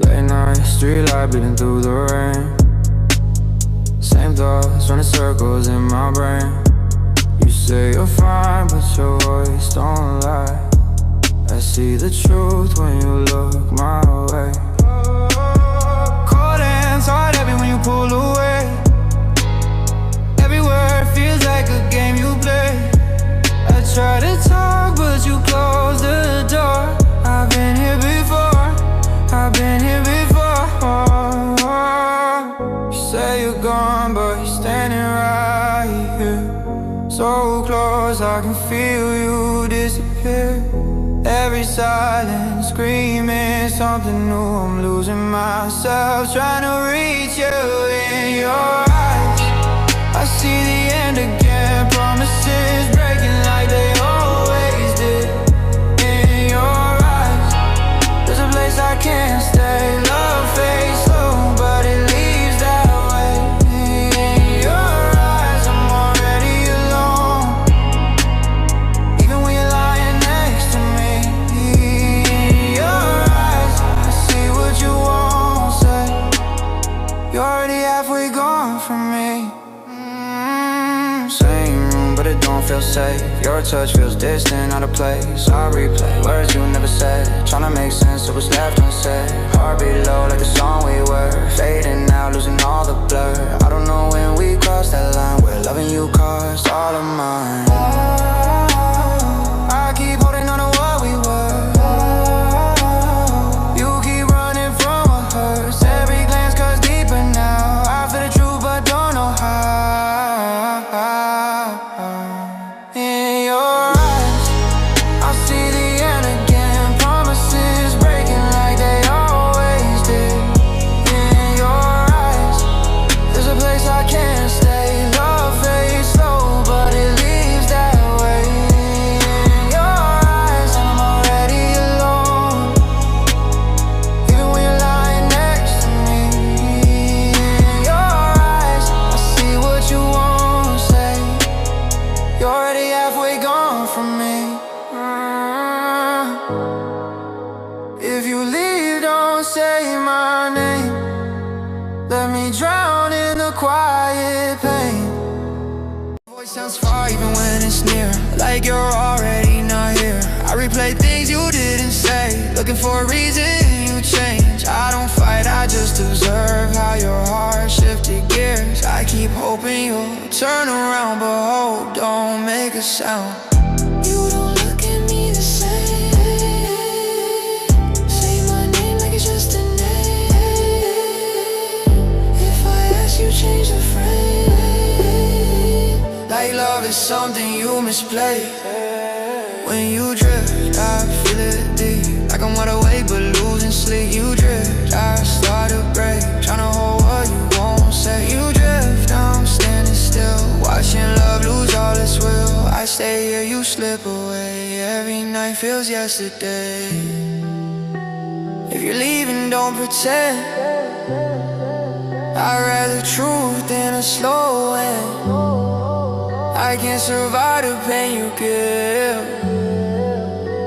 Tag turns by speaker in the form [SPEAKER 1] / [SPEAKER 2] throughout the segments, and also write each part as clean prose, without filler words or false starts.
[SPEAKER 1] Late night, street light bleeding through the rain. Same thoughts running circles in my brain. You say you're fine, but your voice don't lie. I see the truth when you look my way. Cold hands, heart heavy when you pull away. Every word feels like a game you play. I try to talk, but you close the door. I've been here before, I've been here before. You say you're gone, but you're standing right here. So close, I can feel you disappear. Every silence screaming something new. I'm losing myself trying to reach you. In your eyes I see the end again. Promises breaking like they always did. In your eyes there's a place I can't stay. Love fades slow, but it leaves that way. In your eyes I'm already alone, even when you're lying next to me. In your eyes I see what you won't say. You're already halfway gone from me. Same room, but it don't feel safe. Your touch feels distant, out of place. I replay words you never said, tryna make sense of what's left unsaid. Heartbeat low like the song we were, fading out, losing all the blur. I don't know when we crossed that line where loving you cost all of mine. I keep holding on to what we were. You keep running from what hurts. Every glance cuts deeper now. I feel the truth but don't know how. In your eyes I see the end again. Promises breaking like they always did. In your eyes there's a place I can't stay. Love fades slow, but it leaves that way. In your eyes I'm already alone, even when you're lying next to me. In your eyes I see what you won't say. You're already halfway gone from me. If you leave, don't say my name. Let me drown in the quiet pain. Voice sounds far even when it's near, like you're already not here. I replay things you didn't say, looking for a reason you change. I don't fight, I just observe how your heart shifted gears. I keep hoping you'll turn around, but hope don't make a sound. You don't look at me the same. Say my name like it's just a name. If I ask you, change the frame. Like love is something you misplay. When you drift, I feel it deep, like I'm wide awake but losing sleep. You drift, I start to break, tryna hold what you won't say. You drift, I'm standing still, watching love lose all its will. I stay here, you slip away, every night feels yesterday. If you're leaving, don't pretend. I'd rather truth than a slow end. I can't survive the pain you give.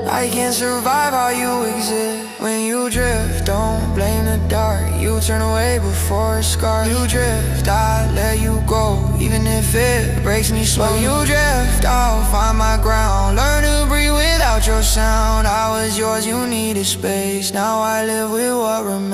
[SPEAKER 1] I can't survive how you exist. When you drift, don't blame the dark. You turn away before it's scarred. You drift, I let you go, even if it breaks me slow. You drift, I'll find my ground, learn to breathe without your sound. I was yours, you needed space. Now I live with what remains.